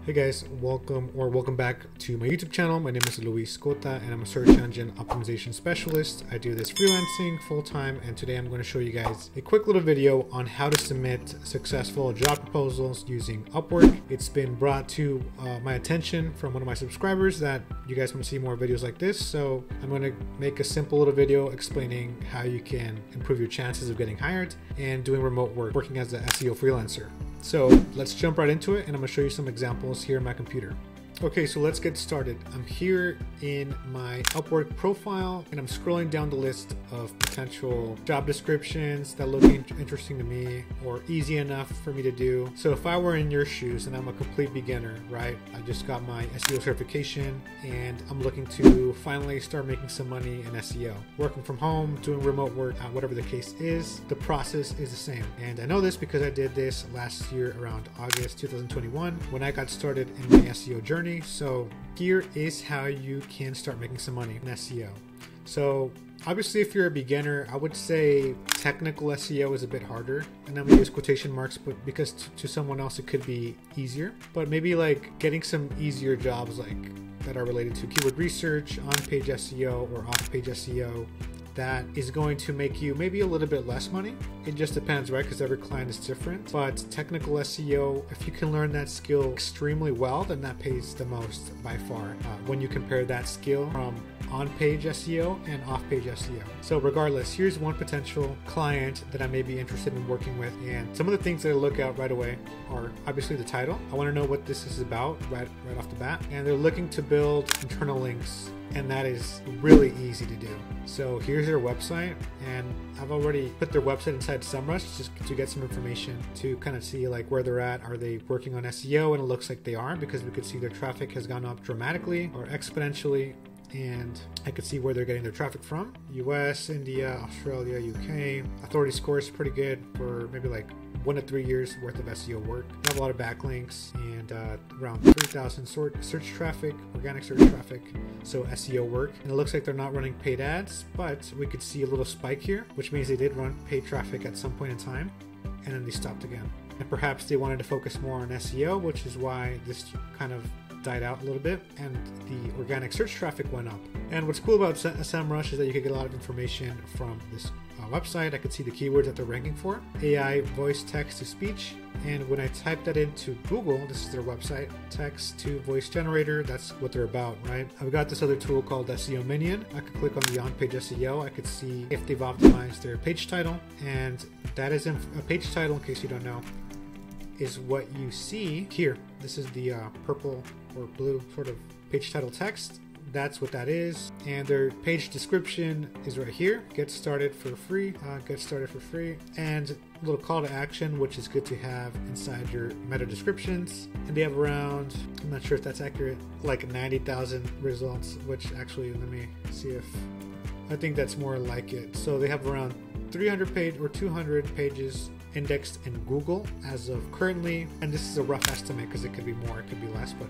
Hey guys, welcome back to my YouTube channel. My name is Luis Cota and I'm a search engine optimization specialist. I do this freelancing full-time, and today I'm going to show you guys a quick little video on how to submit successful job proposals using Upwork. It's been brought to my attention from one of my subscribers that you guys want to see more videos like this, so I'm going to make a simple little video explaining how you can improve your chances of getting hired and doing remote work, working as an SEO freelancer. So let's jump right into it, and I'm going to show you some examples here on my computer. Okay, so let's get started. I'm here in my Upwork profile and I'm scrolling down the list of potential job descriptions that look interesting to me or easy enough for me to do. So if I were in your shoes and I'm a complete beginner, right? I just got my SEO certification and I'm looking to finally start making some money in SEO. Working from home, doing remote work, whatever the case is, the process is the same. And I know this because I did this last year around August 2021 when I got started in my SEO journey. So here is how you can start making some money in SEO. So obviously if you're a beginner, I would say technical SEO is a bit harder, and I'm gonna use quotation marks, but because to someone else it could be easier. But maybe like getting some easier jobs like that are related to keyword research, on-page SEO or off-page SEO, that is going to make you maybe a little bit less money. It just depends, right? Because every client is different. But technical SEO, if you can learn that skill extremely well, then that pays the most by far when you compare that skill from on-page SEO and off-page SEO. So regardless, here's one potential client that I may be interested in working with. And some of the things that I look at right away are obviously the title. I want to know what this is about right off the bat. And they're looking to build internal links, and that is really easy to do. So here's their website, and I've already put their website inside SEMrush just to get some information to kind of see like where they're at. Are they working on SEO? And it looks like they are, because we could see their traffic has gone up dramatically or exponentially. And I could see where they're getting their traffic from. US, India, Australia, UK. Authority score is pretty good for maybe like 1 to 3 years worth of SEO work. They have a lot of backlinks and around 3,000 search traffic, organic search traffic, so SEO work. And it looks like they're not running paid ads, but we could see a little spike here, which means they did run paid traffic at some point in time, and then they stopped again. And perhaps they wanted to focus more on SEO, which is why this kind of died out a little bit and the organic search traffic went up. And what's cool about SEMrush is that you can get a lot of information from this website. I could see the keywords that they're ranking for: AI, voice, text to speech. And when I type that into Google, this is their website, text to voice generator, that's what they're about, right? I've got this other tool called SEO Minion. I could click on the on-page SEO. I could see if they've optimized their page title, and that is a page title, in case you don't know, is what you see here. This is the purple or blue sort of page title text. That's what that is. And their page description is right here. Get started for free. And a little call to action, which is good to have inside your meta descriptions. And they have around, I'm not sure if that's accurate, like 90,000 results, which actually, let me see if, I think that's more like it. So they have around 300 page or 200 pages indexed in Google as of currently, and this is a rough estimate because it could be more, it could be less, but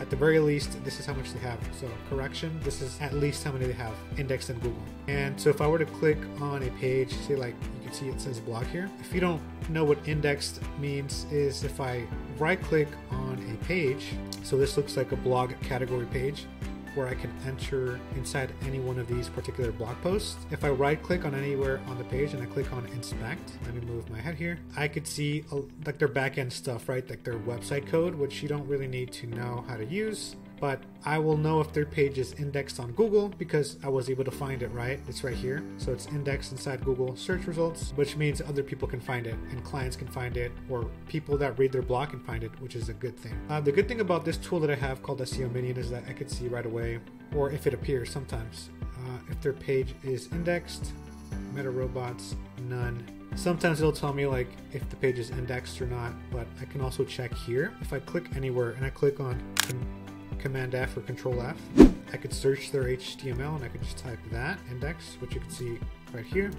at the very least this is how much they have. So correction, this is at least how many they have indexed in Google. And so if I were to click on a page, say like you can see it says blog here. If you don't know what indexed means, is if I right click on a page, so this looks like a blog category page where I can enter inside any one of these particular blog posts. If I right click on anywhere on the page and I click on inspect, let me move my head here, I could see like their backend stuff, right? Like their website code, which you don't really need to know how to use, but I will know if their page is indexed on Google because I was able to find it, right? It's right here. So it's indexed inside Google search results, which means other people can find it and clients can find it, or people that read their blog can find it, which is a good thing. The good thing about this tool that I have called SEO Minion is that I could see right away, or if it appears sometimes, if their page is indexed, Meta Robots, none. Sometimes it'll tell me like if the page is indexed or not, but I can also check here. If I click anywhere and I click on Command F or Control F, I could search their HTML and I could just type that index, which you can see right here.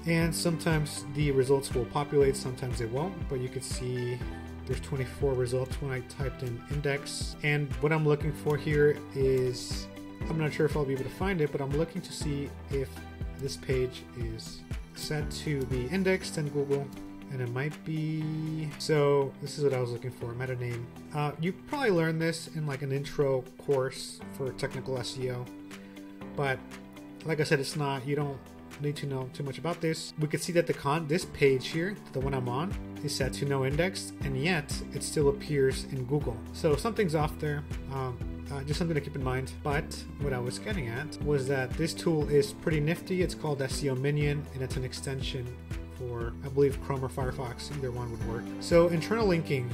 And sometimes the results will populate, sometimes they won't, but you can see there's 24 results when I typed in index. And what I'm looking for here is, I'm not sure if I'll be able to find it, but I'm looking to see if this page is set to be indexed in Google and it might be, so this is what I was looking for, meta name. You probably learned this in like an intro course for technical SEO, but like I said, it's not, you don't need to know too much about this. We could see that this page here, the one I'm on, is set to no index, and yet it still appears in Google. So something's off there. Just something to keep in mind. But what I was getting at was that this tool is pretty nifty. It's called SEO Minion, and it's an extension for, I believe, Chrome or Firefox. Either one would work. So internal linking.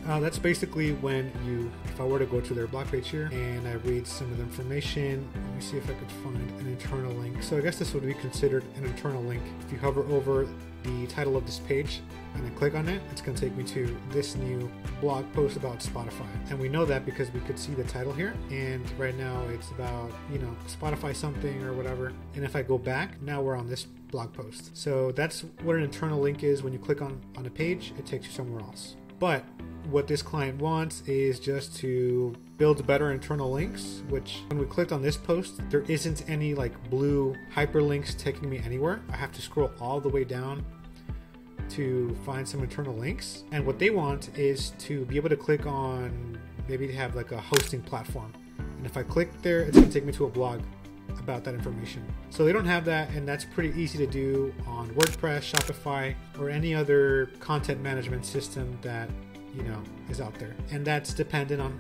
That's basically when you, if I were to go to their blog page here and I read some of the information, let me see if I could find an internal link. So I guess this would be considered an internal link. If you hover over the title of this page and then click on it, it's going to take me to this new blog post about Spotify. And we know that because we could see the title here, and right now it's about, you know, Spotify something or whatever. And if I go back, now we're on this blog post. So that's what an internal link is. When you click on a page, it takes you somewhere else. But what this client wants is just to build better internal links, which when we clicked on this post, there isn't any like blue hyperlinks taking me anywhere. I have to scroll all the way down to find some internal links. And what they want is to be able to click on, maybe to have like a hosting platform. And if I click there, it's going to take me to a blog about that information. So they don't have that, and that's pretty easy to do on WordPress, Shopify, or any other content management system that, you know, is out there. And that's dependent on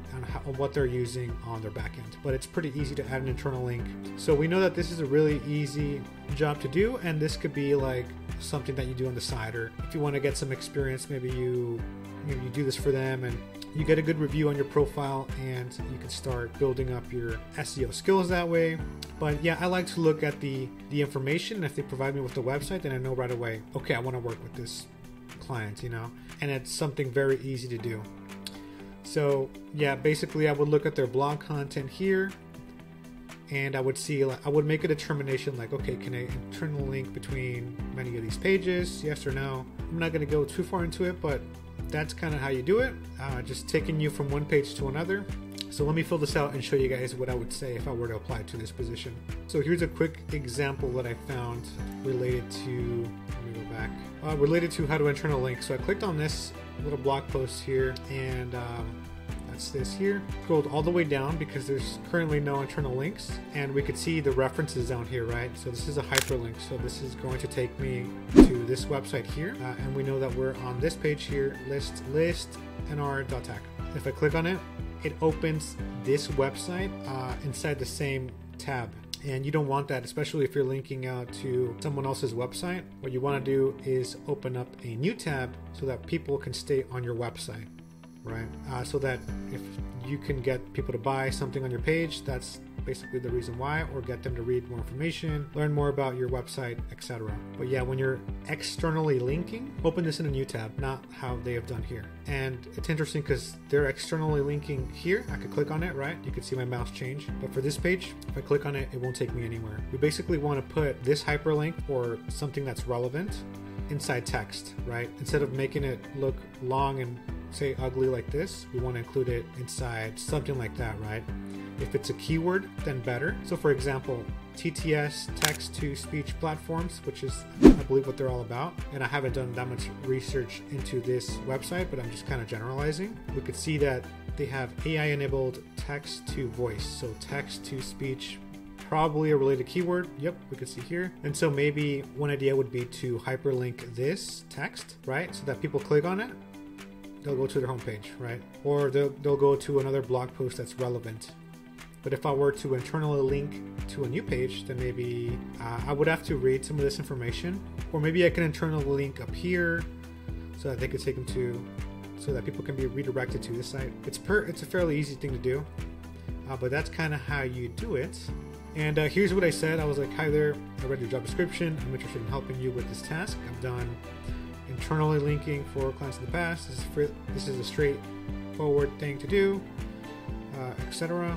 what they're using on their backend. But it's pretty easy to add an internal link. So we know that this is a really easy job to do, and this could be like something that you do on the side, or if you want to get some experience, maybe you do this for them and you get a good review on your profile, and you can start building up your SEO skills that way. But yeah, I like to look at the information, and if they provide me with the website, then I know right away, okay, I want to work with this client, you know, and it's something very easy to do. So yeah, basically I would look at their blog content here, and I would see, I would make a determination like, okay, can I internal link between many of these pages? Yes or no? I'm not going to go too far into it, but that's kind of how you do it. Just taking you from one page to another. So let me fill this out and show you guys what I would say if I were to apply to this position. So here's a quick example that I found related to, let me go back, related to how to internal link. So I clicked on this little blog post here, and that's this here. Scrolled all the way down because there's currently no internal links, and we could see the references down here, right? So this is a hyperlink. So this is going to take me to this website here, and we know that we're on this page here, list.nr.tech. If I click on it, it opens this website inside the same tab. And you don't want that, especially if you're linking out to someone else's website. What you want to do is open up a new tab so that people can stay on your website, right? So that if you can get people to buy something on your page, that's basically the reason why, or get them to read more information, learn more about your website, etc. But yeah, when you're externally linking, open this in a new tab, not how they have done here. And it's interesting because they're externally linking here. I could click on it, right? You can see my mouse change. But for this page, if I click on it, it won't take me anywhere. We basically want to put this hyperlink or something that's relevant inside text, right? Instead of making it look long and say ugly like this, we want to include it inside something like that, right? If it's a keyword, then better. So for example, TTS, text-to-speech platforms, which is, I believe, what they're all about. And I haven't done that much research into this website, but I'm just kind of generalizing. We could see that they have AI-enabled text-to-voice. So text-to-speech, probably a related keyword. Yep, we could see here. And so maybe one idea would be to hyperlink this text, right? So that people click on it, they'll go to their homepage, right? Or they'll go to another blog post that's relevant. But if I were to internally link to a new page, then maybe I would have to read some of this information. Or maybe I can internally link up here so that they could take them to, so that people can be redirected to this site. It's a fairly easy thing to do, but that's kind of how you do it. And here's what I said. I was like, hi there, I read your job description. I'm interested in helping you with this task. I've done internally linking for clients in the past. This is a straightforward thing to do, etc.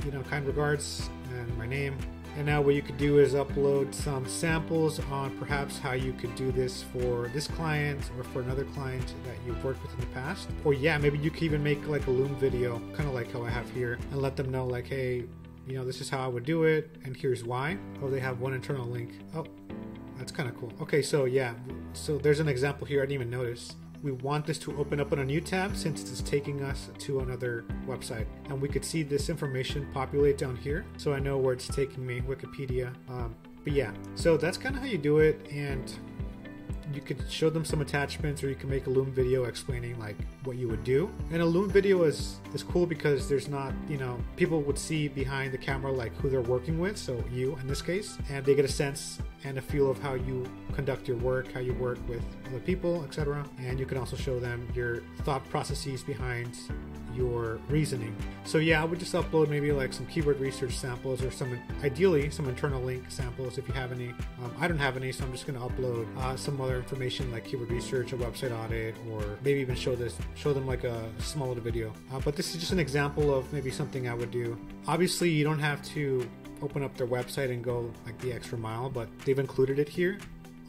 You know, kind regards, and my name. And now what you could do is upload some samples on perhaps how you could do this for this client or for another client that you've worked with in the past. Or yeah, maybe you could even make like a Loom video, kind of like how I have here, and let them know like, hey, you know, this is how I would do it, and here's why. Oh, they have one internal link. Oh, I That's kind of cool. Okay, so yeah, so there's an example here I didn't even notice. We want this to open up on a new tab since it's taking us to another website, and we could see this information populate down here, so I know where it's taking me, Wikipedia. But yeah, so that's kind of how you do it, and you could show them some attachments, or you can make a Loom video explaining like what you would do. And a Loom video is cool because there's not, you know, people would see behind the camera like who they're working with, so you in this case, and they get a sense and a feel of how you conduct your work, how you work with other people, etc. And you can also show them your thought processes behind your reasoning. So yeah, I would just upload maybe like some keyword research samples, or ideally some internal link samples if you have any. I don't have any, so I'm just going to upload some other information like keyword research, a website audit, or maybe even show them like a small little video. But this is just an example of maybe something I would do. Obviously, you don't have to open up their website and go like the extra mile, but they've included it here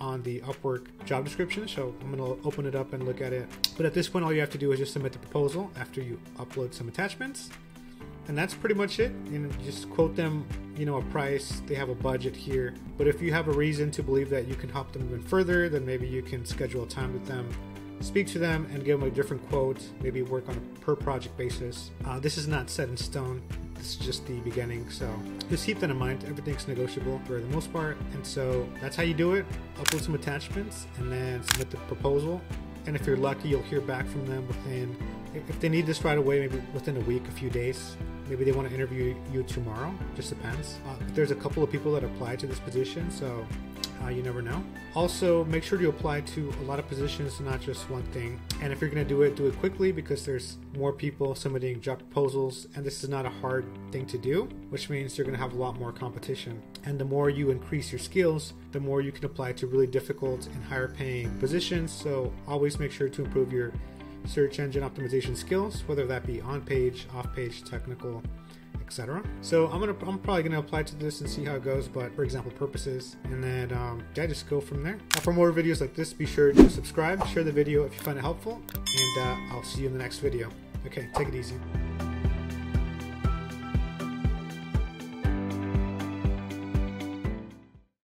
on the Upwork job description, so I'm going to open it up and look at it. But at this point, all you have to do is just submit the proposal after you upload some attachments, and that's pretty much it. You just quote them, you know, a price. They have a budget here, but if you have a reason to believe that you can help them even further, then maybe you can schedule a time with them, speak to them, and give them a different quote, maybe work on a per project basis. This is not set in stone. This is just the beginning, so just keep that in mind. Everything's negotiable for the most part, and so that's how you do it. Upload some attachments and then submit the proposal, and if you're lucky, you'll hear back from them within, if they need this right away, maybe within a week, a few days. Maybe they want to interview you tomorrow, just depends. There's a couple of people that apply to this position, so you never know. Also, make sure to apply to a lot of positions, not just one thing. And if you're going to do it quickly, because there's more people submitting job proposals, and this is not a hard thing to do, which means you're going to have a lot more competition. And the more you increase your skills, the more you can apply to really difficult and higher paying positions. So always make sure to improve your search engine optimization skills, whether that be on page, off page, technical, etc. So I'm probably gonna apply to this and see how it goes, but for example purposes, and then yeah, just go from there. For more videos like this, be sure to subscribe, share the video if you find it helpful, and I'll see you in the next video. Okay, take it easy.